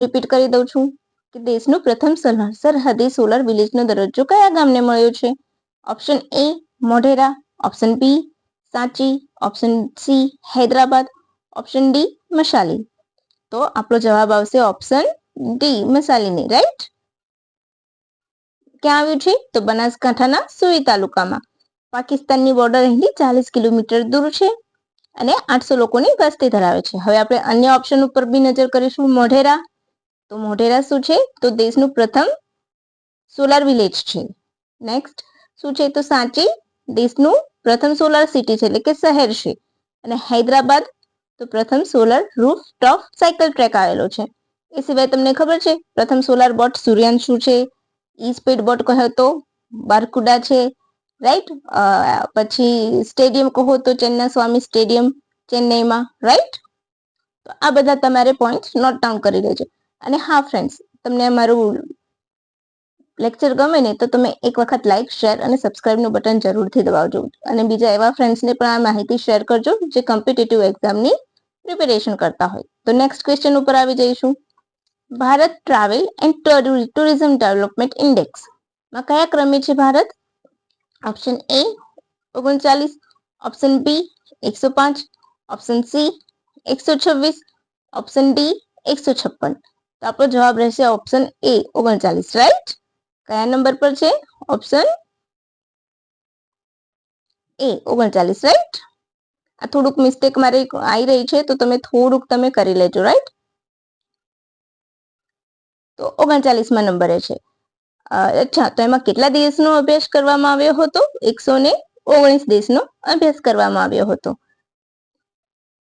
Repeat કરી દઉં છું કે દેશનું પ્રથમ સરહદી સોલર વિલેજનો દરજ્જો કયા ગામને મળ્યો છે? Option A Modhera, option B Sanchi, option C Hyderabad, option D Mashali. તો આપણો જવાબ આવશે ઓપ્શન ડી મસાલીની. રાઈટ. ક્યાં આવ્યું છે? તો બનાસકાંઠાના સુઈ તાલુકામાં. પાકિસ્તાનની બોર્ડર અહીંથી 40 કિલોમીટર દૂર છે અને 800 લોકોની વસ્તી ધરાવે છે. હવે આપણે અન્ય ઓપ્શન ઉપર બી નજર કરીશું. મોઢેરા. તો મોઢેરા શું છે? તો દેશનું પ્રથમ સોલાર વિલેજ છે. નેક્સ્ટ શું છે? તો સાંચી દેશનું પ્રથમ સોલાર સિટી છે, એટલે કે શહેર છે. અને હૈદરાબાદ તો પ્રથમ solar roof top cycle track આવેલો છે. એ સિવાય તમને ખબર છે પ્રથમ સોલાર બોટ સૂર્યાંશુ છે, ઈ સ્પીડ બોટ કહો તો બારકુડા છે. રાઈટ. પછી સ્ટેડિયમ કહો તો ચેન્નઈ સ્વામી સ્ટેડિયમ ચેન્નઈમાં. રાઈટ. તો આ બધા તમારે પોઈન્ટ નોટ ડાઉન કરી લેજો. અને હા ફ્રેન્ડ્સ, તમને મારું લેક્ચર ગમે ને તો તમે એક વખત લાઈક, શેર અને સબસ્ક્રાઇબનું બટન જરૂરથી દબાવજો. અને બીજા એવા ફ્રેન્ડ્સને પણ આ માહિતી શેર કરજો જે કોમ્પિટિટિવ એક્ઝામની પ્રિપેરેશન કરતા હોય. તો નેક્સ્ટ ક્વેશ્ચન ઉપર આવી જઈશું. Bharat travel and tourism development index માં કયા ક્રમે છે ભારત? Option A 39, option B 105, option C 126, option D 156. તો આપણો જવાબ રહેશે ઓપ્શન એ 39. રાઈટ. કયા નંબર પર છે? Option A 39. રાઈટ. આ થોડુંક મિસ્ટેક મારી આવી રહી છે, તો તમે કરી લેજો. રાઈટ. તો 39માં નંબરે છે. અચ્છા, તો એમાં કેટલા દેશનો અભ્યાસ કરવામાં આવ્યો હતો? 119 દેશનો અભ્યાસ કરવામાં આવ્યો હતો.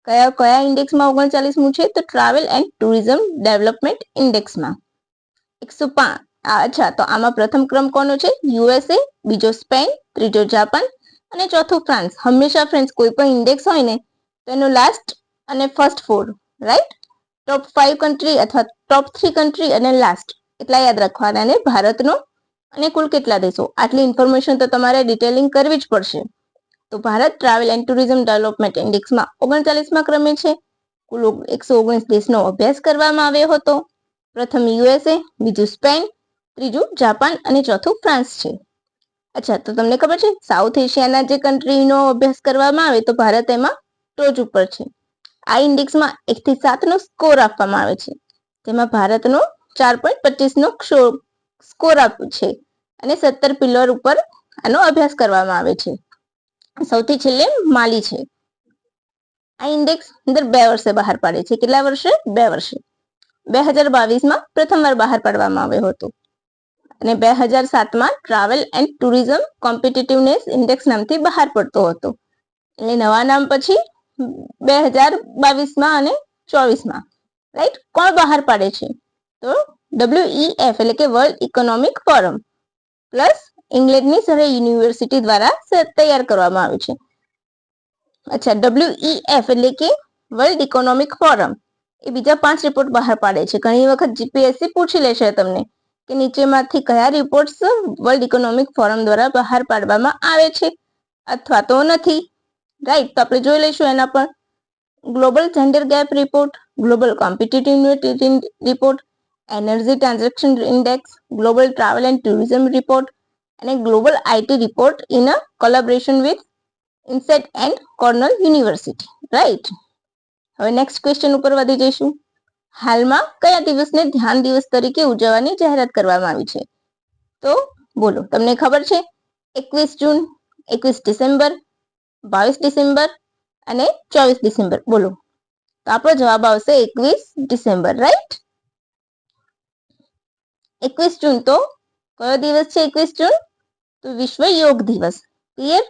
કયા ઇન્ડેક્સમાં 39મું છે? તો ટ્રાવેલ એન્ડ ટુરિઝમ ડેવલપમેન્ટ ઇન્ડેક્સમાં 105. અચ્છા, તો આમાં પ્રથમ ક્રમ કોનો છે? યુએસએ, બીજો સ્પેન, ત્રીજો જાપાન અને ચોથું ફ્રાન્સ. હંમેશા ફ્રેન્ડ્સ કોઈ પણ ઇન્ડેક્સ હોય ને તો એનું લાસ્ટ અને ફર્સ્ટ 4, રાઈટ, ટોપ 5 કન્ટ્રી અથવા ટોપ 3 કન્ટ્રી અને લાસ્ટ એટલા યાદ રાખવાના. અને ભારતનો અને કુલ કેટલા દેશો, આટલી ઇન્ફોર્મેશન તો તમારે ડિટેલિંગ કરવી જ પડશે. તો Bharat travel and tourism development ઇન્ડેક્સમાં 39માં ક્રમે છે. કુલ 119 દેશનો અભ્યાસ કરવામાં આવ્યો હતો. પ્રથમ યુએસએ, બીજું સ્પેન, ત્રીજું જાપાન અને ચોથું ફ્રાન્સ છે. અચ્છા, તો તમને ખબર છે સાઉથ એશિયાના જે કન્ટ્રીનો અભ્યાસ કરવામાં આવે તો ભારત એમાં ટોચ ઉપર છે. આ ઇન્ડેક્સમાં 1 થી 7 નો સ્કોર આપવામાં આવે છે, જેમાં ભારતનો 4.25 નો સ્કોર આપ્યો છે અને 17 પિલર ઉપર આનો અભ્યાસ કરવામાં આવે છે. સૌથી છેલ્લે માલી છે. આ ઇન્ડેક્સ અંદર 2 વર્ષે બહાર પાડે છે. કેટલા વર્ષે? 2 વર્ષે. 2022માં પ્રથમવાર બહાર પાડવામાં આવ્યો હતો અને 2007માં ટ્રાવેલ એન્ડ ટુરિઝમ કોમ્પિટિટિવનેસ ઇન્ડેક્સ નામથી બહાર પડતો હતો. એટલે નવા નામ પછી 2022માં અને 24માં. રાઈટ. કોણ બહાર પાડે છે? તો WEF એટલે કે વર્લ્ડ ઇકોનોમિક ફોરમ પ્લસ ઇંગ્લેન્ડની સરે યુનિવર્સિટી દ્વારા તૈયાર કરવામાં આવ્યું છે. અચ્છા, WEF એટલે કે વર્લ્ડ ઇકોનોમિક ફોરમ એ બીજા 5 રિપોર્ટ બહાર પાડે છે. ઘણી વખત જીપીએસસી પૂછી લેશે તમને કે નીચેમાંથી કયા રિપોર્ટ્સ વર્લ્ડ ઇકોનોમિક ફોરમ દ્વારા બહાર પાડવામાં આવે છે અથવા તો નથી. રાઈટ. તો આપણે જોઈ લઈશું એના પર. Global gender gap report, global competitive report, energy transaction index, global travel and tourism report અને global IT report in a collaboration with INSEAD and Cornell university. Right. હવે નેક્સ્ટ ક્વેશ્ચન ઉપર વધી જઈશું. હાલમાં કયા દિવસને ધ્યાન દિવસ તરીકે ઉજવવાની જાહેરાત કરવામાં આવી છે? તો બોલો, તમને ખબર છે? 21 જૂન, 21 ડિસેમ્બર, 22 ડિસેમ્બર અને 24 ડિસેમ્બર. બોલો. તો આપણો જવાબ આવશે 21 ડિસેમ્બર. રાઈટ. 21 જૂન તો કયો દિવસ છે? 21 જૂન તો વિશ્વ યોગ દિવસ. ક્લિયર?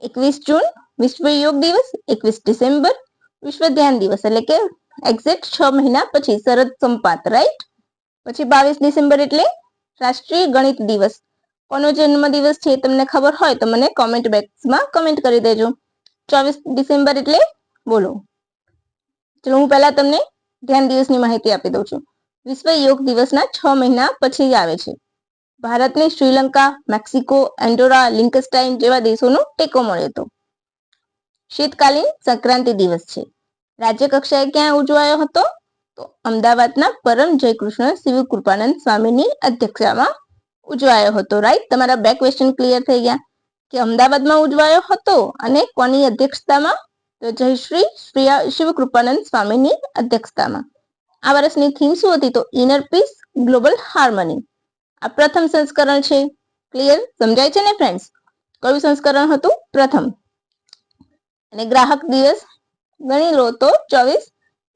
21 જૂન વિશ્વ યોગ દિવસ, 21 ડિસેમ્બર વિશ્વ ધ્યાન દિવસ, એટલે કે એક્ઝેક્ટ 6 મહિના પછી શરદ સંપાત. રાઈટ. પછી 22 ડિસેમ્બર એટલે રાષ્ટ્રીય ગણિત દિવસ. કોનો જન્મ દિવસ છે તમને ખબર હોય તો મને કોમેન્ટ બોક્સમાં કમેન્ટ કરી દેજો. 24 ડિસેમ્બર એટલે બોલો. ચલો, હું પહેલા તમને ધ્યાન દિવસની માહિતી આપી દઉં છું. વિશ્વ યોગ દિવસના 6 મહિના પછી આવે છે. ભારતને શ્રીલંકા, મેક્સિકો, એન્ડોરા, લિંકનસ્ટાઇન જેવા દેશોનો ટેકો મળ્યો હતો. શીતકાલીન સંક્રાંતિ દિવસ છે. રાજ્ય કક્ષાએ ક્યાં ઉજવાયો હતો? તો અમદાવાદના પરમ જયકૃષ્ણ શિવકૃપાનંદ સ્વામીની અધ્યક્ષતામાં ઉજવાયો હતો. રાઈટ, તમારા બે ક્વેશ્ચન ક્લિયર થઈ ગયા કે અમદાવાદમાં ઉજવાયો હતો અને કોની અધ્યક્ષતામાં? તો જયશ્રી શિવકૃપાનંદ સ્વામીની અધ્યક્ષતામાં. આ વર્ષની થીમ શું હતી? તો ઇનર પીસ ગ્લોબલ હાર્મની. આ પ્રથમ સંસ્કરણ છે. ક્લિયર, સમજાય છે ને ફ્રેન્ડ્સ? કયું સંસ્કરણ હતું? પ્રથમ. અને ગ્રાહક દિવસ ગણી લો તો 24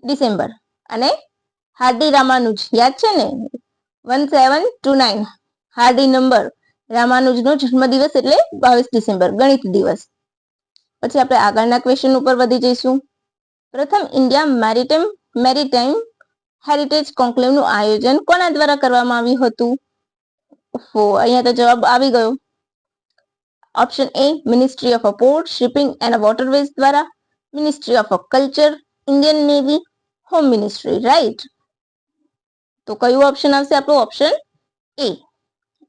ડિસેમ્બર. અને હાર્ડી રામાનુજ યાદ છે ને? 1729 હાર્ડી નંબર. રામાનુજનો જન્મદિવસ એટલે 22 ડિસેમ્બર, ગણિત દિવસ. પછી આપણે આગળના ક્વેશ્ચન ઉપર વધી જઈશું. પ્રથમ ઇન્ડિયા મેરીટાઈમ હેરિટેજ કોન્ક્લેવનું આયોજન કોના દ્વારા કરવામાં આવ્યું હતું? અહીંયા તો જવાબ આવી ગયો. Option A ministry of port, shipping and waterways દ્વારા, ministry of culture, Indian navy, home ministry. Right, તો કયું ઓપ્શન આવશે આપણો? Option A.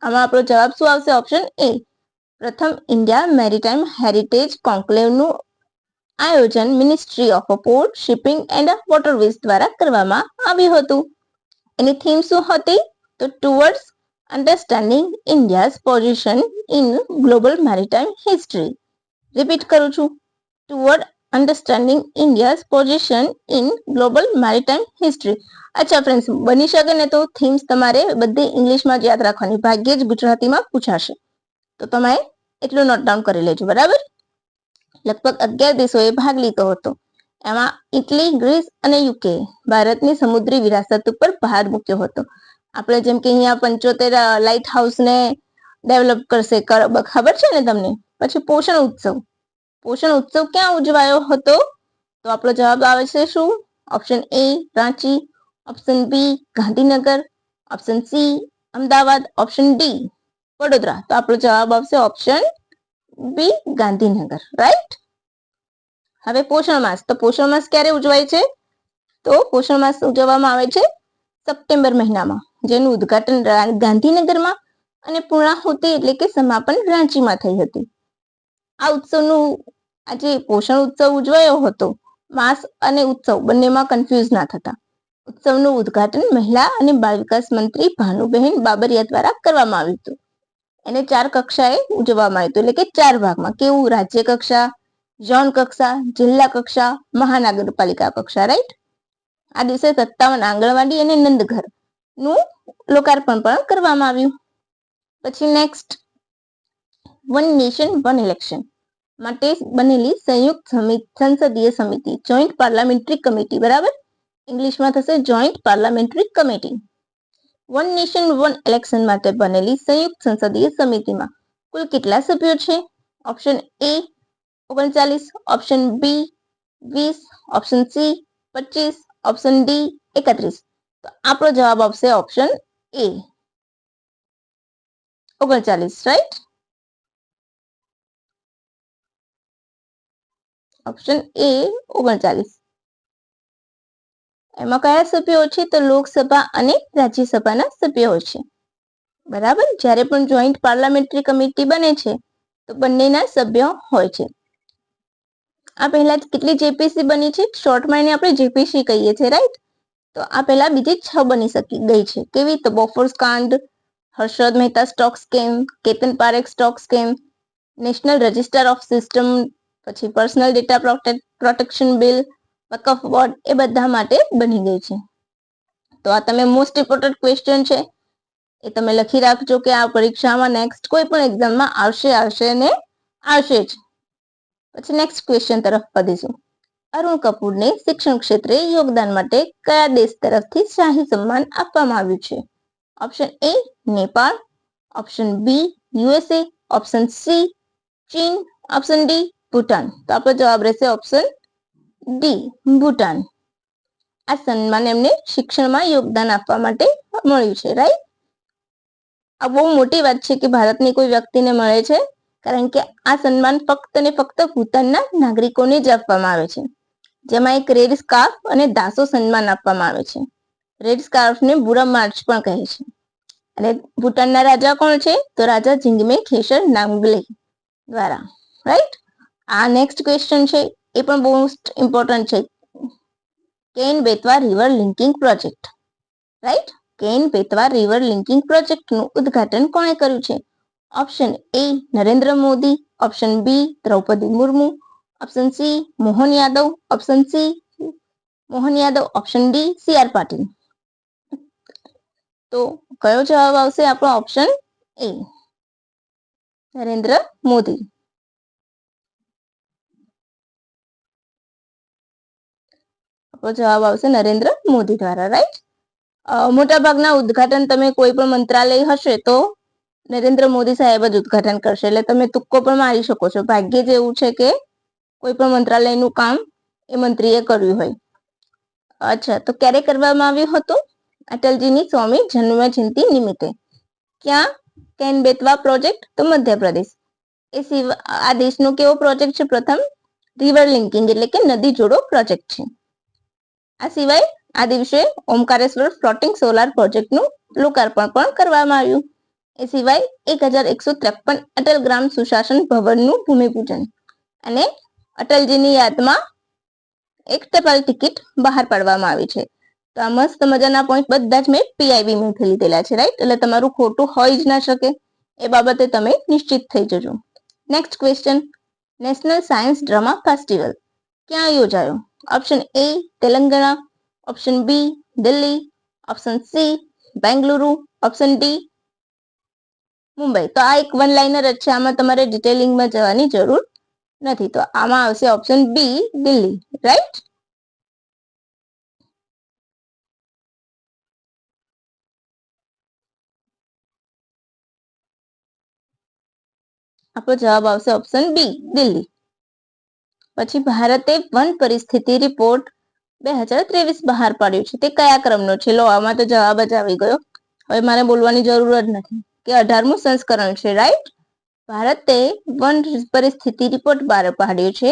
આમાં આપણો જવાબ શું આવશે? Option A. પ્રથમ ઇન્ડિયા મેરીટાઈમ હેરિટેજ કોન્ક્લેવનું આયોજન ministry of port, shipping and waterways દ્વારા કરવામાં આવ્યું હતું. એની થીમ શું હતી? તો towards understanding India's position in global maritime history. Repeat કરું છું, toward understanding India's position in global maritime history. અચ્છા ફ્રેન્ડ્સ, બની શકે ને તો થીમ્સ તમારે બધી ઇંગ્લિશમાં જ યાદ રાખવાની, ભાગ્યે જ ગુજરાતીમાં પૂછાશે. તો તમે એટલું નોટ ડાઉન કરી લેજો, બરાબર? લગભગ 11 દેશોએ ભાગ લીધો હતો. એમાં ઇટલી, ગ્રીસ અને યુકે ભારતની સમુદ્રી વિરાસત ઉપર ભાર મૂક્યો હતો. આપણે જેમ કે અહીંયા 75 લાઇટ હાઉસને ડેવલપ કરશે, ખબર છે ને તમને? પછી પોષણ ઉત્સવ. પોષણ ઉત્સવ ક્યાં ઉજવાયો હતો? તો આપણો જવાબ આવે છે શું? Option A Ranchi, option B Gandhinagar, option C Ahmedabad, option D Vadodara. તો આપણો જવાબ આવશે ઓપ્શન બી ગાંધીનગર. રાઈટ. હવે પોષણ માસ. તો પોષણ માસ ક્યારે ઉજવાય છે? તો પોષણ માસ ઉજવવામાં આવે છે સપ્ટેમ્બર મહિનામાં, જેનું ઉદ્ઘાટન ગાંધીનગરમાં અને પૂર્ણાહુતિ એટલે કે સમાપન રાંચીમાં થઈ હતી. આ ઉત્સવનું આજે પોષણ ઉત્સવ ઉજવાયો હતો. માસ અને ઉત્સવ બંનેમાં કન્ફ્યુઝ ના થતા. ઉત્સવનું ઉદ્ઘાટન મહિલા અને બાળ વિકાસ મંત્રી ભાનુબહેન બાબરિયા દ્વારા કરવામાં આવ્યું હતું. એને 4 કક્ષાએ ઉજવવામાં આવ્યું હતું, એટલે કે 4 ભાગમાં. કેવું? રાજ્ય કક્ષા, ઝોન કક્ષા, જિલ્લા કક્ષા, મહાનગરપાલિકા કક્ષા. રાઈટ. આ દિવસે 57 આંગણવાડી અને નંદઘર નું લોકાર્પણ પણ કરવામાં આવ્યું. પછી next, one nation one election માટે બનેલી સંયુક્ત સંસદીય સમિતિ, જોઈન્ટ પાર્લામેન્ટરી કમિટી. બરાબર, ઇંગ્લિશમાં થશે joint parliamentary committee. One nation one election માટે બનેલી સંયુક્ત સંસદીય સમિતિમાં કુલ કેટલા સભ્યો છે? Option A 39, option B 20, option C 25, option D 31. તો આપણો જવાબ આવશે option A 39. Right. Option A 39. એમાં કયા સભ્યો છે? તો લોકસભા અને રાજ્યસભાના સભ્યો છે. બરાબર. જ્યારે પણ જોઈન્ટ પાર્લામેન્ટરી કમિટી બને છે તો બંનેના સભ્યો હોય છે. આ પહેલા કેટલી જેપીસી બની છે? શોર્ટમાં એને આપણે જેપીસી કહીએ છીએ. રાઈટ. તો આ પહેલા બીજી 6 બની ગઈ છે. કેવી? તો બોફોર્સ કાંડ, Harshad Mehta stock scam, Ketan Parekh stock scam, national register of system, પછી પર્સનલ ડેટા પ્રોટેક્શન બિલ, વકફ બોર્ડ, એ બધા માટે બની ગઈ છે. તો આ તમે મોસ્ટ ઇમ્પોર્ટન્ટ ક્વેશ્ચન છે, એ તમે લખી રાખજો કે આ પરીક્ષામાં નેક્સ્ટ કોઈ પણ એક્ઝામમાં આવશે ને આવશે જ. પછી નેક્સ્ટ ક્વેશ્ચન તરફ વધીશું. અરુણ કપૂરને શિક્ષણ ક્ષેત્રે યોગદાન માટે કયા દેશ તરફથી શાહી સન્માન આપવામાં આવ્યું છે? Option A Nepal, option B USA, option C ચીન, ઓપ્શન ડી ભૂટાન. તો આપણો જવાબ રહેશે ઓપ્શન ડી ભૂટાન. આ સન્માન એમને શિક્ષણમાં યોગદાન આપવા માટે મળ્યું છે. રાઈટ. આ બહુ મોટી વાત છે કે ભારતની કોઈ વ્યક્તિને મળે છે, કારણ કે આ સન્માન ફક્ત ને ફક્ત ભૂતાનના નાગરિકોને જ આપવામાં આવે છે, જેમાં એક રેડ સ્કાર્ફ અને દાસો સન્માન આપવામાં આવે છે. રેડ સ્કાર્ફને બુરા માર્ચ પણ કહે છે. અને ભૂટાનના રાજા કોણ છે? તો રાજા જિંગમે ખેસર નામગ્લે દ્વારા. રાઈટ. આ નેક્સ્ટ ક્વેશ્ચન છે, એ પણ બહુ ઇમ્પોર્ટન્ટ છે. Ken Betwa river linking project, right. Ken Betwa river linking પ્રોજેક્ટનું ઉદ્ઘાટન કોણે કર્યું છે? Option A Narendra Modi, option B Droupadi Murmu, option C Mohan Yadav, option D C R. Patil. તો કયો જવાબ આવશે આપણો? Option A Narendra Modi. આપણો જવાબ આવશે નરેન્દ્ર મોદી દ્વારા, રાઈટ. મોટાભાગના ઉદ્ઘાટન તમે કોઈ પણ મંત્રાલય હશે તો નરેન્દ્ર મોદી સાહેબ જ ઉદ્ઘાટન કરશે, એટલે તમે તુક્કો પણ મારી શકો છો. ભાગ્ય જ એવું છે કે કોઈ પણ મંત્રાલયનું કામ એ મંત્રીએ કર્યું હોય. અચ્છા, તો ક્યારે કરવામાં આવ્યું હતું? અટલજીની 100મી જન્મ જયંતિ નિમિત્તે. ક્યાં? કેન બેતવા પ્રોજેક્ટ, તો મધ્યપ્રદેશ. આ દેશનો કેવો પ્રોજેક્ટ છે? પ્રથમ રિવર લિંકિંગ એટલે કે નદી જોડો પ્રોજેક્ટ છે. આ સિવાય આ દિવસે ઓમકારેશ્વર ફ્લોટિંગ સોલાર પ્રોજેક્ટનું લોકાર્પણ પણ કરવામાં આવ્યું. એ સિવાય 1153 અટલ ગ્રામ સુશાસન ભવનનું ભૂમિપૂજન અને અટલજીની યાદમાં એક ટપાલ ટિકિટ બહાર પાડવામાં આવી છે. તો આ મસ્ત મજાના પોઈન્ટ બધા જ મેં પીઆઈબી માંથી લીધેલા છે, રાઈટ. એટલે તમારું ખોટું હોય જ ના શકે, એ બાબતે તમે નિશ્ચિત થઈ જજો. Next question, national science drama festival ક્યાં યોજાયો? Option A Telangana, option B Delhi, option C Bengaluru, option D Mumbai. તો આ એક વન લાઇનર જ છે, આમાં તમારે ડિટેલિંગમાં જવાની જરૂર નથી. તો આમાં આવશે ઓપ્શન બી દિલ્હી, રાઈટ. આપણો જવાબ આવશે ઓપ્શન બી દિલ્હી. પછી ભારતે વન પરિસ્થિતિ રિપોર્ટ 2023 બહાર પાડ્યું છે, તે કયા ક્રમનો છે? લો, આમાં તો જવાબ જ આવી ગયો. હવે મારે બોલવાની જરૂર જ નથી કે 18મું સંસ્કરણ છે, રાઈટ. ભારતે વન પરિસ્થિતિ રિપોર્ટ બહાર પાડ્યો છે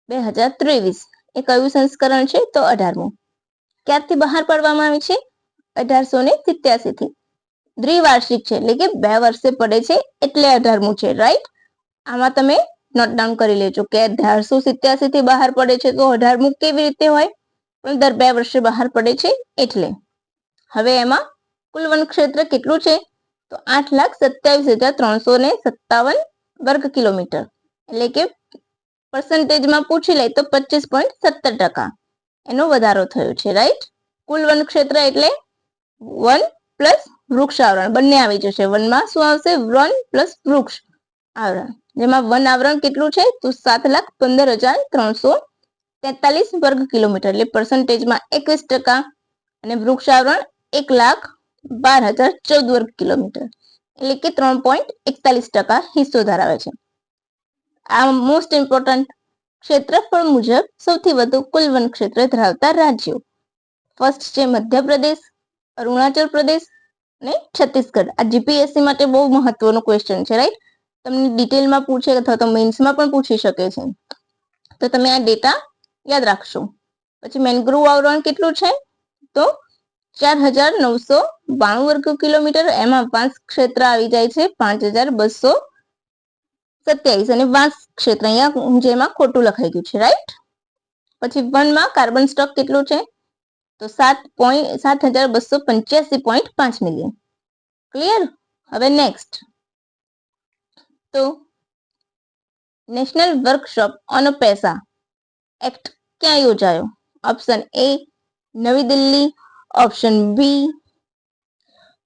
2023. એ કયું સંસ્કરણ છે? તો 18મું. ક્યારથી બહાર પાડવામાં આવી છે? 1887 થી. દ્વિવાર્ષિક છે, એટલે કે 2 વર્ષે પડે છે, એટલે 18મું છે, રાઈટ. આમાં તમે નોટ ડાઉન કરી લેજો કે 1887 થી બહાર પડે છે, તો 18મું કેવી રીતે હોય? પણ દર 2 વર્ષે બહાર પડે છે એટલે. હવે એમાં કુલ વન ક્ષેત્ર કેટલું છે? તો 8,27,357 વર્ગ કિલોમીટર, એટલે કે પર્સન્ટેજમાં પૂછી લે તો 25.17% એનો વધારો થયો છે, રાઈટ. કુલ વન ક્ષેત્ર એટલે વન પ્લસ વૃક્ષ આવરણ બંને આવી જશે. વનમાં શું આવશે? વન પ્લસ વૃક્ષ આવરણ, જેમાં વન આવરણ કેટલું છે? તો 7,15,343 વર્ગ કિલોમીટર, એટલે પર્સન્ટેજમાં 21%. અને વૃક્ષ આવરણ 1,12,014 વર્ગ કિલોમીટર, એટલે કે 3.41% હિસ્સો ધરાવે છે. આ મોસ્ટ ઇમ્પોર્ટન્ટ, ક્ષેત્રફળ મુજબ સૌથી વધુ કુલ વન ક્ષેત્ર ધરાવતા રાજ્યો. ફર્સ્ટ છે મધ્યપ્રદેશ, અરુણાચલ પ્રદેશ અને છત્તીસગઢ. આ જીપીએસસી માટે બહુ મહત્વનો ક્વેશ્ચન છે, રાઈટ. તમને ડિટેલમાં પૂછે અથવા તો મેન્સમાં પણ પૂછી શકે છે, તો તમે આ ડેટા યાદ રાખશો. પછી મેંગ્રુવ આવરણ કેટલું છે? તો 4,992 વર્ગ કિલોમીટર. એમાં વાંસ ક્ષેત્ર આવી જાય છે 5,227, અને વાંસ ક્ષેત્ર અહીંયા જેમાં ખોટું લખાઈ ગયું છે, રાઈટ. પછી વનમાં કાર્બન સ્ટોક કેટલું છે? તો 7,285.5 મિલિયન. ક્લિયર? હવે નેક્સ્ટ, તો national workshop on PESA act ક્યાં યોજાયો? Option A Navi Delhi, option B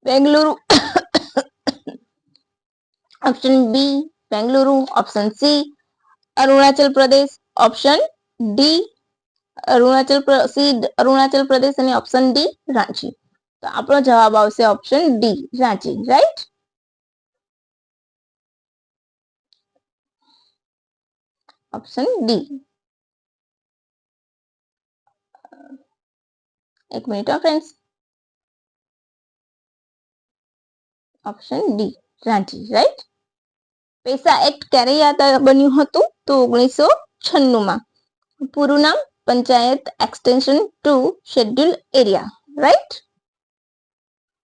Bengaluru, option B Bengaluru, option C Arunachal Pradesh, option D Arunachal Pradesh અને ઓપ્શન ડી રાંચી. તો આપણો જવાબ આવશે option D Ranchi, right. Option D. એક minute friends. Option D Ranchi, right. PESA act ક્યારે યાદ બન્યું હતું? તો 1996 પૂરું નામ panchayat extension to schedule area, right.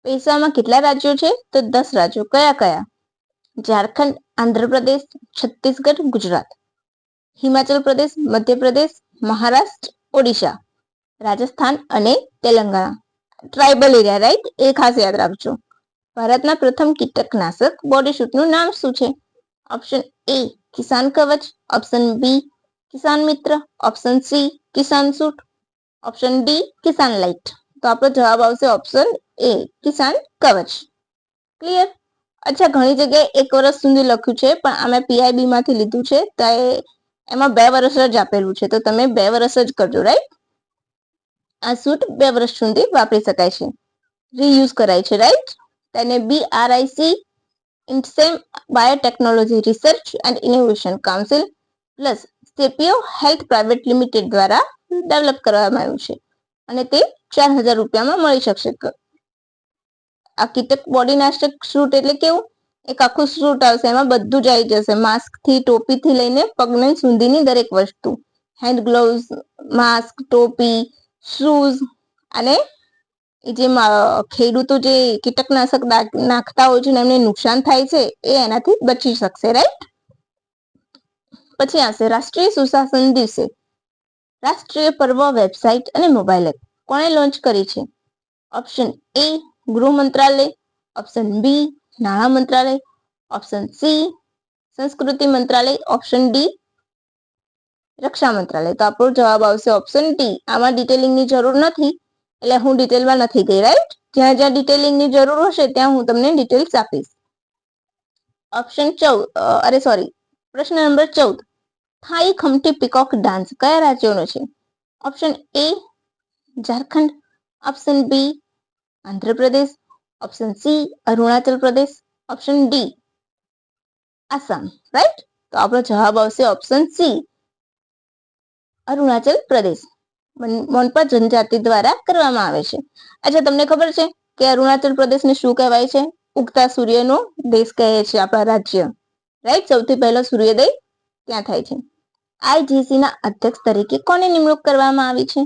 પૈસામાં કેટલા રાજ્યો છે? તો 10 રાજ્યો. કયા કયા? ઝારખંડ, આંધ્રપ્રદેશ, છત્તીસગઢ, ગુજરાત. હિમાચલ પ્રદેશ, મધ્યપ્રદેશ, મહારાષ્ટ્ર, ઓડિશા. રાજસ્થાન અને તેલંગાણા. Tribal area, right? એ ખાસ યાદ રાખજો. ભારતના પ્રથમ કીટકનાશક બોડીશૂટનું નામ શું છે? ઓપ્શન એ કિસાન કવચ, ઓપ્શન બી કિસાન મિત્ર, ઓપ્શન સી કિસાન સૂટ, ઓપ્શન ડી કિસાન લાઇટ. તો આપણો જવાબ આવશે ઓપ્શન એ કિસાન કવચ. ક્લિયર? અચ્છા, ઘણી જગ્યાએ 1 વર્ષ સુધી લખ્યું છે, પણ અમે પીઆઈબી માંથી લીધું છે, તો એમાં 2 વર્ષ જ આપેલું છે, તો તમે 2 વર્ષ જ કરજો, રાઈટ? આ સૂટ 2 વર્ષ સુધી વાપરી શકાય છે, રીયુઝ કરાય છે, રાઈટ? તેને BRIC inStem biotechnology research and innovation council plus Sapio health private limited દ્વારા ડેવલપ કરવામાં આવ્યું છે અને તે 4000 રૂપિયામાં મળી શકશે. આ કીટક બોડીનાશક સૂટ એટલે કેવું? એક આખું સૂટ આવશે, એમાં બધું જ આવી જશે, માસ્ક થી ટોપીથી લઈને પગને સુધીની દરેક વસ્તુ, હેન્ડ ગ્લોવ્સ, માસ્ક, ટોપી, શૂઝ, અને જે ખેડૂતો જે કીટકનાશક નાખતા હોય છે ને એમને નુકસાન થાય છે એ એનાથી બચી શકશે, રાઈટ? પછી આવશે રાષ્ટ્રીય સુશાસન દિવસે રાષ્ટ્રીય પર્વ વેબસાઇટ અને મોબાઈલ એપ કોણે લોન્ચ કરી છે? ઓપ્શન એ ગૃહ મંત્રાલય, ઓપ્શન બી નાણાં મંત્રાલય, ઓપ્શન સી સંસ્કૃતિ મંત્રાલય, ઓપ્શન ડી રક્ષા મંત્રાલય. તો આપણો જવાબ આવશે ઓપ્શન ડી. આમાં ડિટેલિંગની જરૂર નથી, એટલે હું ડિટેલમાં નથી ગઈ, રાઈટ? જ્યાં જ્યાં ડિટેલિંગની જરૂર હશે ત્યાં હું તમને ડિટેલ્સ આપીશ. ઓપ્શન 14, પ્રશ્ન નંબર 14. થાઈ ખમટી પીકોક ડાન્સ કયા રાજ્યોનો છે? Option A Jharkhand, option B Andhra Pradesh, option C Arunachal Pradesh, option D Assam, right? તો આપણો જવાબ આવશે ઓપ્શન સી અરુણાચલ પ્રદેશ. મોનપા જનજાતિ દ્વારા કરવામાં આવે છે. અચ્છા, તમને ખબર છે કે અરુણાચલ પ્રદેશને શું કહેવાય છે? ઉગતા સૂર્યનો દેશ કહે છે આપણા રાજ્ય, રાઈટ? સૌથી પહેલો સૂર્યોદય ત્યાં થાય છે. આઈજીસી ના અધ્યક્ષ તરીકે કોની નિમણૂક કરવામાં આવી છે?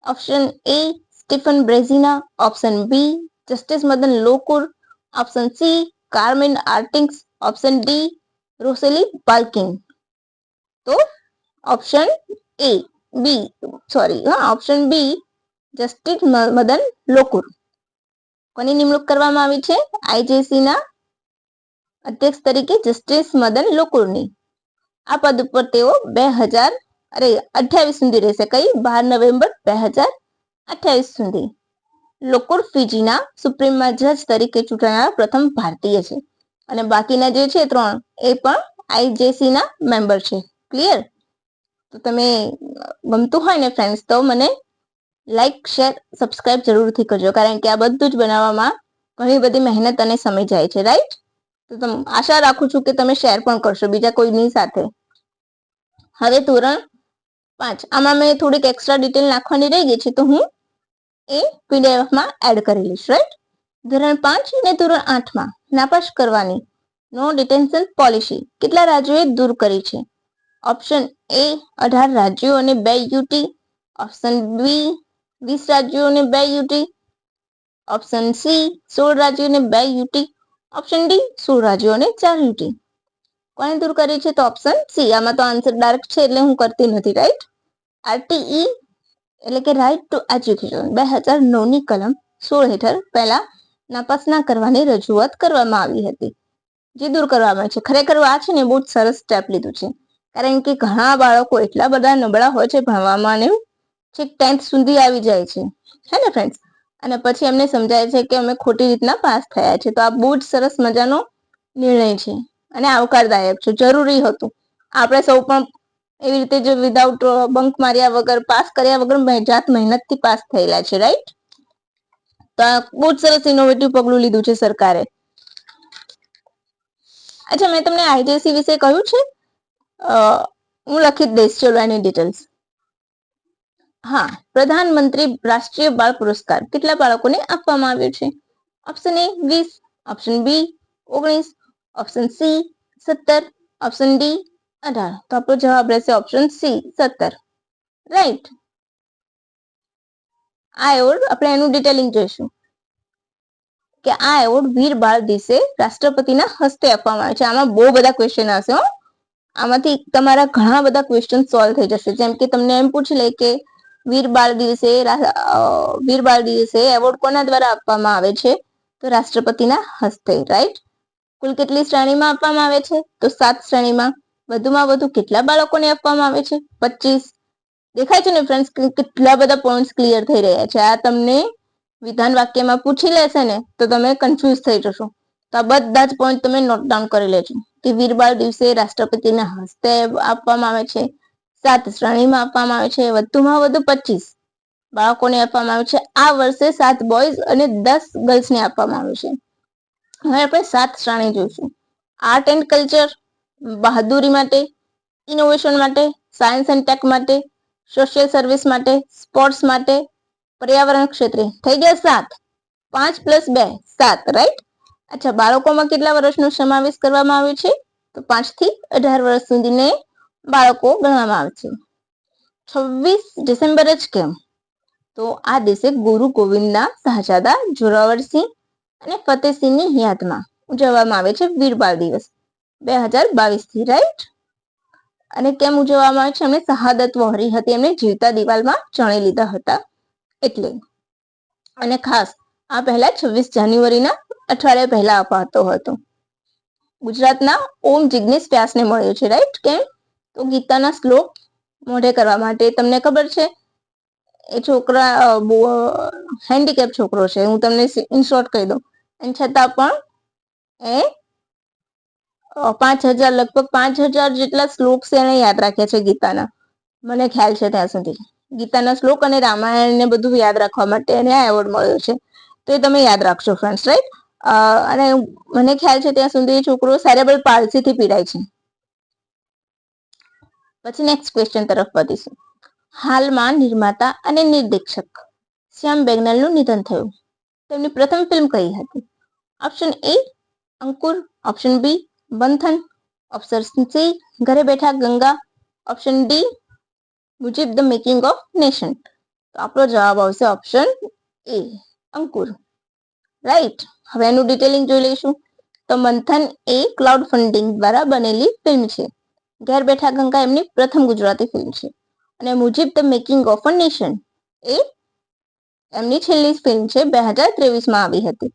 Option A Stephen Brezina, option B justice Madan Lokur, option C Carmen Artigas, option D Rosalie Balkin. તો option option B justice Madan Lokur. કોની નિમણૂક કરવામાં આવી છે? આઈજીસી ના અધ્યક્ષ તરીકે જસ્ટિસ મદન લોકુરની. આ પદ ઉપર તેઓ 2028 સુધી રહેશે. કઈ? 12 નવેમ્બર 2028 સુધી. લોકુર ફિજીના સુપ્રીમમાં જજ તરીકે ચૂંટાયેલા પ્રથમ ભારતીય છે, અને બાકીના જે છે 3 એ પણ આઈજીસી ના મેમ્બર છે. ક્લિયર? તો તમે ગમતું હોય ને ફ્રેન્ડ્સ, તો મને લાઈક, શેર, સબસ્ક્રાઇબ જરૂરથી કરજો, કારણ કે આ બધું જ બનાવવામાં ઘણી બધી મહેનત અને સમય જાય છે, રાઈટ? તો આશા રાખું છું કે તમે શેર પણ કરશો બીજા કોઈની સાથે. હવે ધોરણ 5, આમાં મેં થોડીક એક્સ્ટ્રા ડિટેલ નાખવાની રહી ગઈ છે, તો હું એ પીડીએફમાં એડ કરી લઈશ, રાઈટ? ધોરણ 5 અને ધોરણ 8માં નાપાસ કરવાની નો ડિટેન્શન પોલિસી કેટલા રાજ્યોએ દૂર કરી છે? ઓપ્શન એ 18 રાજ્યો અને 2 યુટી, ઓપ્શન બી 20 રાજ્યો અને 2 યુટી, ઓપ્શન સી 16 રાજ્યો અને 2 યુટી, ઓપ્શન ડી 16 રાજ્યો અને 4 યુટી. કોને દૂર કરી છે? તો ઓપ્શન સી. આમાં તો આન્સર ડાયરેક્ટ છે એટલે હું કરતી નથી, રાઈટ? આરટીઈ એટલે કે રાઇટ ટુ એજ્યુકેશન 2009 ની કલમ 16 હેઠળ પહેલા નાપાસ ના કરવાની રજૂઆત કરવામાં આવી હતી, જે દૂર કરવામાં છે. ખરેખર આ છે ને બહુ જ સરસ સ્ટેપ લીધું છે, કારણ કે ઘણા બાળકો એટલા બધા નબળા હોય છે ભણવામાં ને છેક 10th સુધી આવી જાય છે, હે ને ફ્રેન્ડ્સ? અને પછી એમને સમજાય છે કે અમે ખોટી રીતના પાસ થયા છે. તો આ બહુ જ સરસ મજાનો નિર્ણય છે અને આવકારદાયક છે, જરૂરી હતું. આપણે સૌ પણ એવી રીતે જો વિધાઉટ બંક માર્યા વગર, પાસ કર્યા વગર જાત મહેનતથી પાસ થયેલા છે, રાઈટ? તો આ બહુ જ સરસ ઇનોવેટિવ પગલું લીધું છે સરકારે. અચ્છા, મેં તમને આઈજીસી વિશે કહ્યું છે? હું લખી જ દઈશ, ચલો એની ડિટેલ્સ. હા, પ્રધાનમંત્રી રાષ્ટ્રીય બાળ પુરસ્કાર કેટલા બાળકોને આપવામાં આવ્યો છે? Option A 20, option B 19, option C 17, option D 18. તો આપણો જવાબ રહેશે ઓપ્શન સી 17, રાઈટ? આ એવોર્ડ આપણે એનું ડિટેલિંગ જોઈશું કે આ એવોર્ડ વીર બાળ દિવસે રાષ્ટ્રપતિના હસ્તે આપવામાં આવે છે. આમાં બહુ બધા ક્વેશ્ચન હશે હો. આમાંથી તમારા ઘણા બધા ક્વેશ્ચન સોલ્વ થઈ જશે. જેમ કે તમને એમ પૂછી લે કે વીર બાળ દિવસે એવોર્ડ કોના દ્વારા આપવામાં આવે છે? તો રાષ્ટ્રપતિના હસ્તે, રાઈટ. કુલ કેટલી શ્રેણીમાં આપવામાં આવે છે? તો 7 શ્રેણીમાં. વધુમાં વધુ કેટલા બાળકોને આપવામાં આવે છે? 25. દેખાય છે ને ફ્રેન્ડ્સ, કેટલા બધા પોઈન્ટ્સ ક્લિયર થઈ રહ્યા છે. આ તમને વિધાન વાક્યમાં પૂછી લેશે ને તો તમે કન્ફ્યુઝ થઈ જશો. તો આ બધા જ પોઈન્ટ તમે નોટ ડાઉન કરી લેજો કે વીર બાળ દિવસે રાષ્ટ્રપતિના હસ્તે આપવામાં આવે છે, 7 શ્રેણીમાં આપવામાં આવે છે, વધુમાં વધુ 25 બાળકોને આપવામાં આવે છે. આ વર્ષે 7 બોયઝ અને 10 ગર્લ્સને આપવામાં આવે છે. હવે આપણે 7 શ્રેણી જોઈશું. આર્ટ એન્ડ કલ્ચર, બહાદુરી માટે, ઇનોવેશન માટે, સાયન્સ એન્ડ ટેક માટે, સોશિયલ સર્વિસ માટે, સ્પોર્ટ્સ માટે, પર્યાવરણ ક્ષેત્રે. થઈ ગયા 7. 5 + 2 7, રાઈટ. અચ્છા, બાળકોમાં કેટલા વર્ષનો સમાવેશ કરવામાં આવ્યો છે? તો 5 થી 18 વર્ષ સુધીને બાળકો ગણવામાં આવે છે. 26 ડિસેમ્બર જ કેમ? તો આ દિવસે ગુરુ ગોવિંદના શાહજાદા જોરાવરસિંહ અને ફતેહસિંહની યાદમાં ઉજવવામાં આવે છે વીર બાળ દિવસ 2022 થી, રાઈટ. અને કેમ ઉજવવામાં આવે છે? એમને શહાદત વહોરી હતી, એમને જીવતા દિવાલમાં ચણી લીધા હતા એટલે. અને ખાસ આ પહેલા 26 જાન્યુઆરીના અઠવાડિયા પહેલા અપાતો હતો. ગુજરાતના ઓમ જિગ્નેશ વ્યાસને મળ્યો છે, રાઈટ. કેમ? તો ગીતાના શ્લોક મોઢે કરવા માટે. તમને ખબર છે એ છોકરા હેન્ડીકેપ છોકરો છે, હું તમને ઇન શોર્ટ કહી દઉં. એમ છતાં પણ એ 5000 લગભગ 5000 જેટલા શ્લોક છે એને યાદ રાખ્યા છે ગીતાના, મને ખ્યાલ છે ત્યાં સુધી. ગીતાના શ્લોક અને રામાયણ ને બધું યાદ રાખવા માટે એને આ એવોર્ડ મળ્યો છે. તો એ તમે યાદ રાખશો ફ્રેન્ડ્સ, રાઈટ. અને મને ખ્યાલ છે ત્યાં સુધી એ છોકરો સેરેબ્રલ પાલ્સીથી પીડાય છે. પછી નેક્સ્ટ ક્વેશ્ચન તરફ વધીશું. હાલમાં નિર્માતા અને નિર્દેશક શ્યામ બેગનલનું નિધન થયું. તેમની પ્રથમ ફિલ્મ કઈ હતી? Option A Ankur, option B બંધન, ઓપ્શન સી ઘરે બેઠા Ganga, option D Mujib the making of nation. તો આપણો જવાબ આવશે ઓપ્શન એ અંકુર, રાઈટ. હવે એનું ડિટેલિંગ જોઈ લઈશું. તો મંથન એ ક્લાઉડ ફંડિંગ દ્વારા બનેલી ફિલ્મ છે. ઘેર બેઠા ગંગા એમની પ્રથમ ગુજરાતી ફિલ્મ છે. અને Mujib the making of a nation એ એમની છેલ્લી ફિલ્મ છે, 2023માં આવી હતી.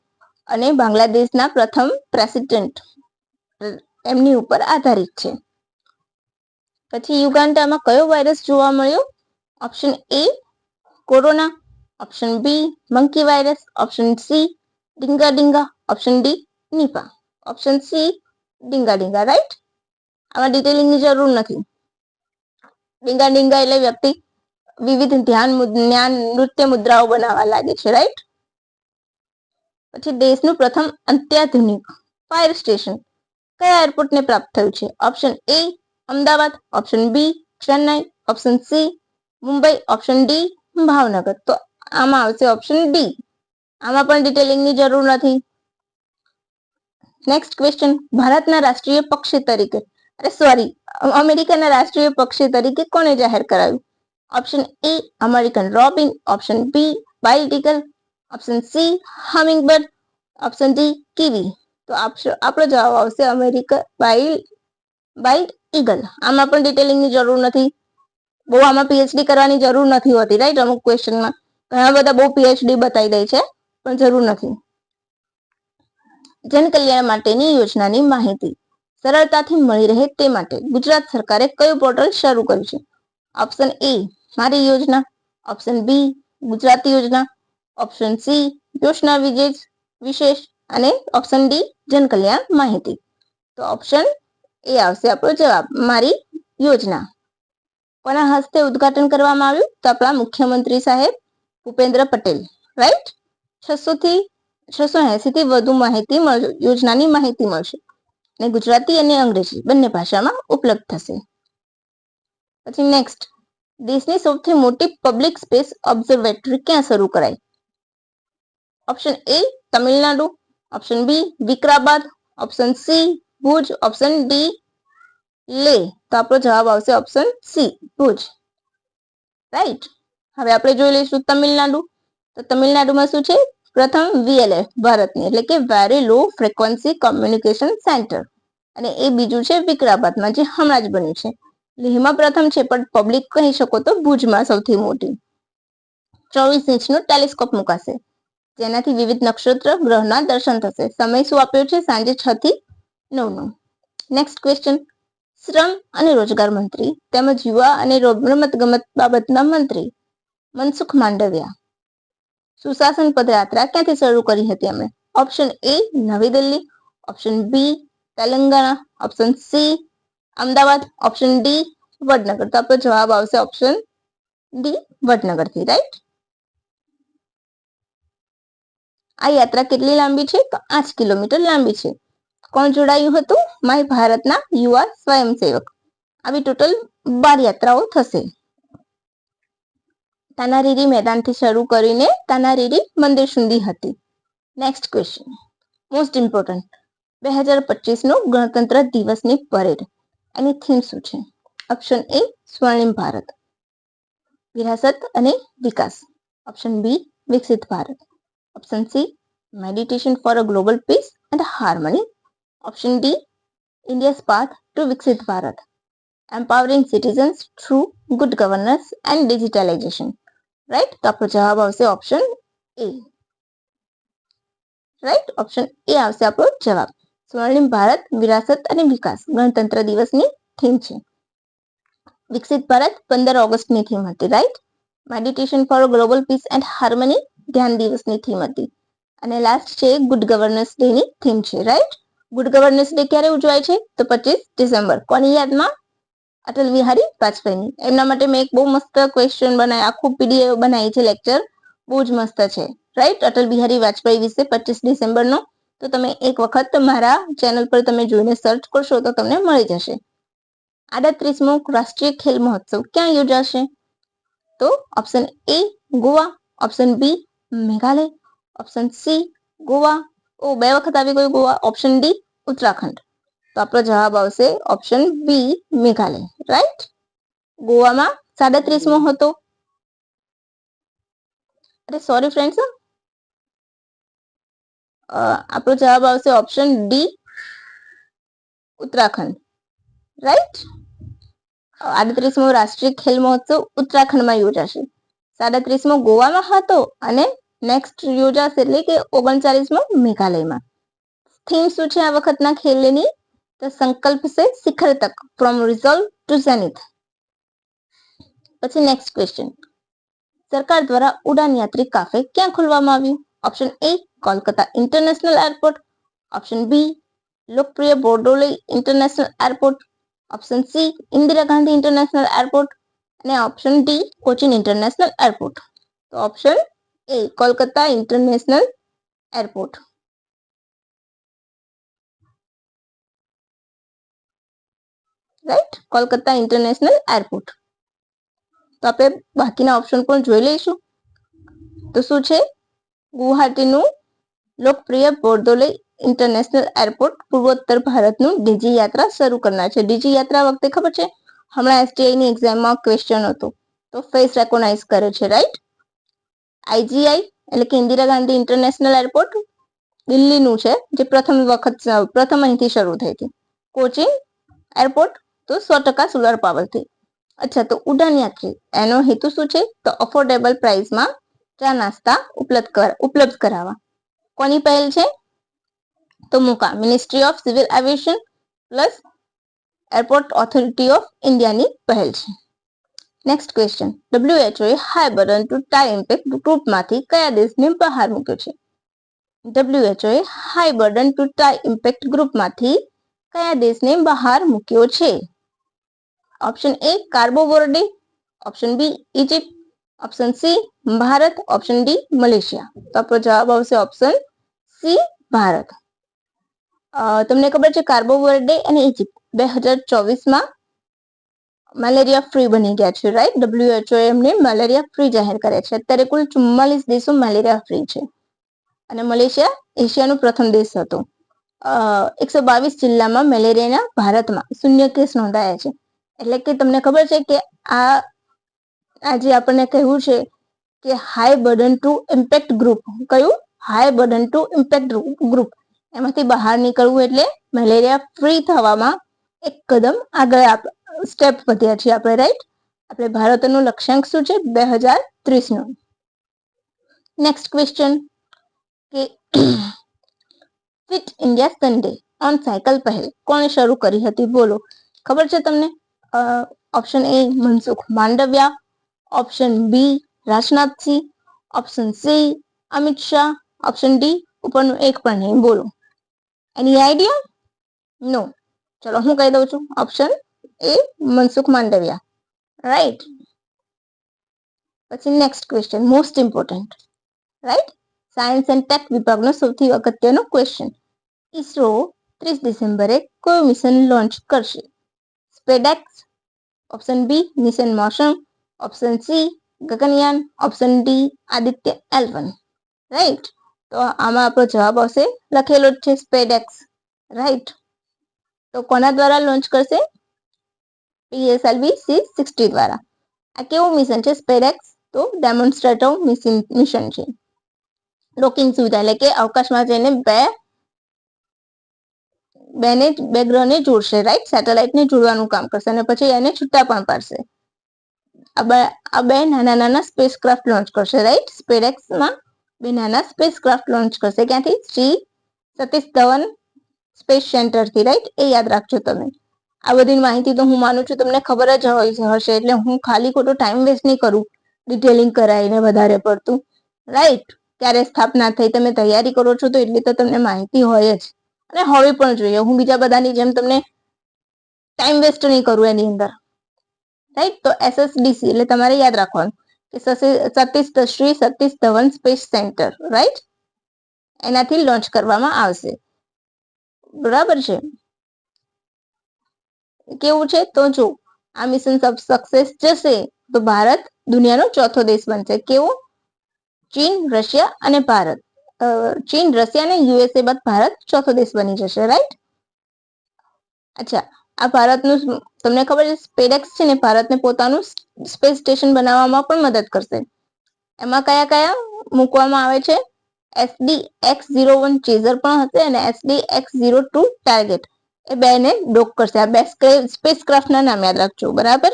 અને બાંગ્લાદેશના પ્રથમ પ્રેસિડેન્ટ એમની ઉપર આધારિત છે. પછી યુગાન્ડામાં કયો વાયરસ જોવા મળ્યો? Option A corona, option B monkey virus, option C Dinga Dinga, option D Nipah. Option C Dinga Dinga, right. આમાં ડિટેલિંગની જરૂર નથી. ડીંગા ડીંગા એટલે વ્યક્તિ વિવિધ જ્ઞાન નૃત્ય મુદ્રાઓ બનાવવા લાગે છે, રાઈટ. પછી દેશનું પ્રથમ અત્યાધુનિક ફાયર સ્ટેશન કયા એરપોર્ટને પ્રાપ્ત થયું છે? Option A Ahmedabad, option B Chennai, option C Mumbai, option D Bhavnagar. તો આમાં આવશે ઓપ્શન ડી. આમાં પણ ડિટેલિંગની જરૂર નથી. Next question. ભારતના રાષ્ટ્રીય પક્ષી તરીકે અમેરિકાના રાષ્ટ્રીય પક્ષી તરીકે કોને જાહેર કરાયું? Option A American robin, option B wild eagle, option C hummingbird, option D kiwi. તો આપણો જવાબ આવશે અમેરિકન વાઇલ્ડ ઈગલ. આમાં પણ ડિટેલિંગની જરૂર નથી. બહુ આમાં પીએચડી કરવાની જરૂર નથી હોતી, રાઈટ. અમુક ક્વેશ્ચનમાં ઘણા બધા બહુ પીએચડી બતાવી દે છે, પણ જરૂર નથી. જન કલ્યાણ માટેની યોજનાની માહિતી સરળતાથી મળી રહે તે માટે ગુજરાત સરકારે કયું પોર્ટલ શરૂ કર્યું છે? ઓપ્શન એ મારી યોજના, ઓપ્શન બી ગુજરાતી યોજના, ઓપ્શન સી યોજના વિશેષ અને ઓપ્શન ડી જન કલ્યાણ માહિતી. તો ઓપ્શન એ આવશે આપણો જવાબ, મારી યોજના. કોના હસ્તે ઉદ્ઘાટન કરવામાં આવ્યું? તો આપણા મુખ્યમંત્રી સાહેબ ભૂપેન્દ્ર પટેલ, રાઈટ. 680 થી વધુ યોજનાની માહિતી મળશે અને ગુજરાતી અને અંગ્રેજી બંને ભાષામાં ઉપલબ્ધ થશે. પછી નેક્સ્ટ. દેશની સૌથી મોટી પબ્લિક સ્પેસ ઓબ્ઝર્વેટરી ક્યાં શરૂ કરાઈ? Option A Tamil Nadu, option B Vikarabad, option C Bhuj, option D Leh. તો આપણો જવાબ આવશે ઓપ્શન સી ભુજ, રાઈટ. હવે આપણે જોઈ લઈશું તમિલનાડુ. તો તમિલનાડુમાં શું છે? પ્રથમ VLF ભારતની એટલે કે very low frequency communication centre. અને એ બીજું છે વિકારાબાદમાં, જે હમણાં જ બન્યું છે. લેહમાં પ્રથમ છે, પણ પબ્લિક કહી શકો તો ભુજમાં સૌથી મોટી. 24 ઇંચનું ટેલિસ્કોપ મુકાશે, જેનાથી વિવિધ નક્ષત્ર ગ્રહના દર્શન થશે. સમય શું આપ્યો છે? સાંજે 6 થી 9 નો. નેક્સ્ટ ક્વેશ્ચન, શ્રમ અને રોજગાર મંત્રી તેમજ યુવા અને રમતગમત બાબતના મંત્રી મનસુખ માંડવિયા સુશાસન પદયાત્રા ક્યાંથી શરૂ કરી હતી એમણે? Option A Navi Delhi, option B Telangana, option C Ahmedabad, option D Vadnagar. તો આપણો જવાબ આવશે ઓપ્શન ડી વડનગરથી, રાઈટ. આ યાત્રા કેટલી લાંબી છે? તો 8 કિલોમીટર લાંબી છે. કોણ જોડાયું હતું? માય ભારતના યુવા સ્વયંસેવક. આવી ટોટલ 12 યાત્રાઓ થશે. તાનારીરી મેદાનથી શરૂ કરીને તાનારીરી મંદિર સુધી હતી. નેક્સ્ટ ક્વેશ્ચન, મોસ્ટ ઇમ્પોર્ટન્ટ, 2025 નો ગણતંત્ર દિવસની પરેડ, એની થીમ શું છે? ઓપ્શન એ સ્વર્ણિમ ભારત, વિરાસત અને વિકાસ, option B Viksit Bharat, option C meditation for a global peace and harmony, option D India's path to Viksit Bharat, empowering citizens through good governance and digitalisation, right. તો આપણો જવાબ આવશે option A, right. Option A આવશે આપણો જવાબ. સ્વર્ણિમ ભારત, વિરાસત અને વિકાસ ગણતંત્ર દિવસની થીમ છે. વિકસિત ભારત 15 ઓગસ્ટની થીમ હતી, right. Meditation for global peace and harmony ધ્યાન દિવસની થીમ હતી. અને લાસ્ટ છે ગુડ ગવર્નન્સ ડે ની થીમ છે, રાઈટ. ગુડ ગવર્નન્સ ડે ક્યારે ઉજવાય છે? તો 25 ડિસેમ્બર. કોની યાદમાં? અટલ બિહારી વાજપેયીની. એમના માટે મેં એક બહુ મસ્ત ક્વેશ્ચન બનાવી, આખું પીડીએફ બનાવી છે, લેક્ચર બહુ જ મસ્ત છે, રાઈટ. અટલ બિહારી વાજપેયી વિશે 25 ડિસેમ્બરનો. તો તમે એક વખત મારા ચેનલ પર તમે જોઈને સર્ચ કરશો તો તમને મળી જશે. 38મો રાષ્ટ્રીય ખેલ મહોત્સવ ક્યાં યોજાશે? તો option A Goa, option B Meghalaya, option C Goa, બે વખત આવી ગયું ગોવા, ઓપ્શન ડી ઉત્તરાખંડ. તો આપણો જવાબ આવશે ઓપ્શન બી મેઘાલય, રાઈટ. ગોવામાં 37મો હતો. અરે સોરી ફ્રેન્ડ્સ, આપણો જવાબ આવશે ઓપ્શન ડી ઉત્તરાખંડ, રાઈટ. 38મો રાષ્ટ્રીય ખેલ મહોત્સવ ઉત્તરાખંડમાં યોજાશે. 37મો ગોવામાં હતો અને નેક્સ્ટ યોજાશે એટલે કે 39મો મેઘાલયમાં. થીમ શું છે આ વખતના ખેલની? તો સંકલ્પ સે શિખર તક, ફ્રોમ રિઝોલ્વ ટુ ઝેનિથ. પછી નેક્સ્ટ ક્વેશ્ચન, સરકાર દ્વારા ઉડાન યાત્રી કાફે ક્યાં ખોલવામાં આવ્યું? Option A Kolkata international airport, option B Lokpriya Bordoloi international airport, option C Indira Gandhi international airport અને option D Cochin international airport. તો option A Kolkata international airport, right. Kolkata international airport. તો આપણે બાકીના ઓપ્શન પણ જોઈ લઈશું. તો શું છે? ગુવાહાટીનું લોકપ્રિય બોર્દોલે ઇન્ટરનેશનલ એરપોર્ટ પૂર્વોત્તર ભારતનું ડીજી યાત્રા શરૂ કરનાર છે. ડીજી યાત્રા વખતે ખબર છે, હમણાં એસટીઆઈ ની એક્ઝામમાં ક્વેશ્ચન હતો, તો ફેસ રેકોગ્નાઇઝ કરે છે, રાઈટ. આઈજીઆઈ એટલે કે ઇન્દિરા ગાંધી ઇન્ટરનેશનલ એરપોર્ટ દિલ્હીનું છે, જે પ્રથમ અહીંથી શરૂ થઈ હતી. કોચીન એરપોર્ટ તો 100% સોલર પાવરથી. અચ્છા, તો ઉડાન યાત્રી એનો હેતુ શું છે? તો અફોર્ડેબલ પ્રાઇસમાં ચા નાસ્તા ઉપલબ્ધ કરાવવા. કોની પહેલ છે? તો મુકા ministry of civil aviation plus airport authority of ઇન્ડિયાની પહેલ છે. નેક્સ્ટ ક્વેશ્ચન, WHO એ high burden to tie impact ગ્રુપમાંથી કયા દેશને બહાર મૂક્યો છે? WHO એ high burden to tie impact ગ્રુપમાંથી કયા દેશને બહાર મૂક્યો છે? Option A Cabo Verde, option B Egypt, option C Bharat, option D Malaysia. તો આપણો જવાબ આવશે ઓપ્શન સી ભારત. તમને ખબર છે કાર્બો વર્ડે અને ઇજિપ્ત 2024માં મેલેરિયા ફ્રી બની ગયા છે, રાઈટ. WHO એમને મેલેરિયા ફ્રી જાહેર કર્યા છે. અત્યારે કુલ 44 દેશો મેલેરિયા ફ્રી છે અને મલેશિયા એશિયાનો પ્રથમ દેશ હતો. 122 જિલ્લામાં મેલેરિયાના ભારતમાં 0 કેસ નોંધાયા છે. એટલે કે તમને ખબર છે કે આજે આપણને કહેવું છે કે high burden to impact group, કયું? High burden to impact group, એમાંથી બહાર નીકળવું એટલે મેલેરિયા ફ્રી થવામાં એક કદમ આગળ સ્ટેપ વધ્યા છીએ આપણે, રાઈટ. આપણે ભારતનું લક્ષ્યાંક શું છે? 2030નું. નેક્સ્ટ ક્વેશ્ચન કે fit India Sunday on cycle પહેલ કોણે શરૂ કરી હતી? બોલો. ખબર છે તમને? Option A Mansukh Mandaviya, option B Rajnath Singh, option C Amit Shah, option D ઉપરનું એક પણ નહીં. બોલો. Any idea? નો. ચલો હું કહી દઉં છું. Option A Mansukh Mandaviya. Right. પછી next question, most important. Right. Science and tech વિભાગનો સૌથી અગત્યનો ક્વેશ્ચન. ઈસરો 30 ડિસેમ્બરે કયું મિશન લોન્ચ કરશે? SpaDeX, option B mission motion, option C Gaganyaan, option D Aditya L1. Right. તો આમાં આપણો જવાબ આવશે, લખેલો જ છે સ્પેડેક્સ. રાઈટ. તો કોના દ્વારા લોન્ચ કરશે? PSLV C-60 દ્વારા. આ કેવું મિશન છે સ્પેડેક્સ? તો ડેમોન્સ્ટ્રેટિવ મિશન છે. ડોકિંગ સુવિધા એટલે કે અવકાશમાં જઈને બે ગ્રહને જોડશે. રાઈટ. સેટેલાઇટને જોડવાનું કામ કરશે અને પછી એને છૂટા પણ પાડશે. આ બે નાના નાના સ્પેસ ક્રાફ્ટ લોન્ચ કરશે. રાઈટ. સ્પેડેક્સમાં બે નાના સ્પેસ ક્રાફ્ટ લોન્ચ કરશે. ક્યાંથી? શ્રી સતીશ ધવન સ્પેસ સેન્ટરથી. રાઈટ. એ યાદ રાખજો તમે. આ બધી માહિતી તો હું માનું છું તમને ખબર જ હશે, એટલે હું ખાલી ખોટો ટાઈમ વેસ્ટ નહીં કરું ડિટેલિંગ કરાવીને વધારે પડતું. રાઈટ. ક્યારે સ્થાપના થઈ, તમે તૈયારી કરો છો તો એટલી તો તમને માહિતી હોય જ, અને હોવી પણ જોઈએ. હું બીજા બધાની જેમ તમને ટાઈમ વેસ્ટ નહીં કરું એની અંદર. રાઈટ. તો SSDC એટલે તમારે યાદ રાખવાનું કે Shri Satish Dhawan space centre. Right. એનાથી લોન્ચ કરવામાં આવશે. બરાબર છે. કેવું છે? તો જો આ મિશન સક્સેસ જશે તો ભારત દુનિયાનો ચોથો દેશ બનશે. કેવો? ચીન, રશિયા અને ભારત. ચીન, રશિયા અને USA બાદ ભારત ચોથો દેશ બની જશે. રાઈટ. અચ્છા, આ ભારતનું તમને ખબર છે સ્પેડેક્સ છે ને ભારતને પોતાનું સ્પેસ સ્ટેશન બનાવવામાં પણ મદદ કરશે. એમાં કયા કયા મૂકવામાં આવે છે? SDX-01 ચેઝર પણ હશે અને SDX-02 ટાર્ગેટ. એ બેને ડોક કરશે. આ બે સ્પેસ ક્રાફ્ટના નામ યાદ રાખજો. બરાબર.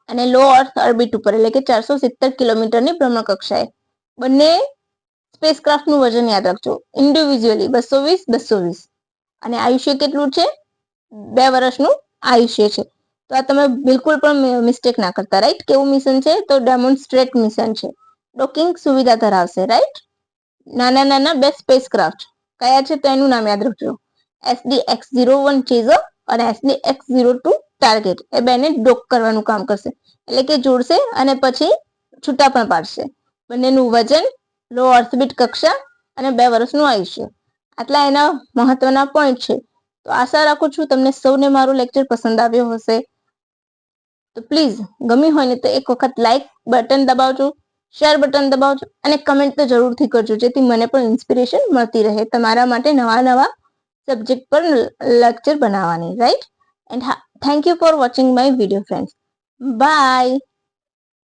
અને લો અર્થ ઓર્બિટ ઉપર એટલે કે 470 કિલોમીટરની ભ્રમણ કક્ષાએ. બંને સ્પેસ ક્રાફ્ટનું વજન યાદ રાખજો. ઇન્ડિવિજ્યુઅલી 220. અને આયુષ્ય કેટલું છે? 2 વર્ષનું આયુષ્ય છે. તો આ તમે બિલકુલ પણ મિસ્ટેક ના કરતા. રાઈટ. કેવું મિશન છે? તો ડેમોન્સ્ટ્રેટ મિશન છે. ડોકિંગ સુવિધા ધરાવશે. રાઈટ. નાના નાના બે સ્પેસ ક્રાફ્ટ કયા છે તો એનું નામ યાદ રાખજો. SDX-01 ચેઝર અને SDX-02 ટાર્ગેટ. એ બેને ડોક કરવાનું કામ કરશે, એટલે કે જોડશે અને પછી છૂટા પણ પાડશે. બંનેનું વજન, લો ઓર્બિટ કક્ષા અને 2 વર્ષનું આયુષ્ય. આટલા એના મહત્વના પોઈન્ટ છે. તો આશા રાખું છું તમને સૌને મારો લેક્ચર પસંદ આવ્યો હશે. તો પ્લીઝ ગમ્યું હોય ને તો એક વખત લાઈક બટન દબાવજો, શેર બટન દબાવજો અને કમેન્ટ તો જરૂરથી કરજો, જેથી મને પણ ઇન્સ્પિરેશન મળતી રહે તમારા માટે નવા નવા સબ્જેક્ટ પર લેક્ચર બનાવવાની. Right. And thank you for watching my video friends. By.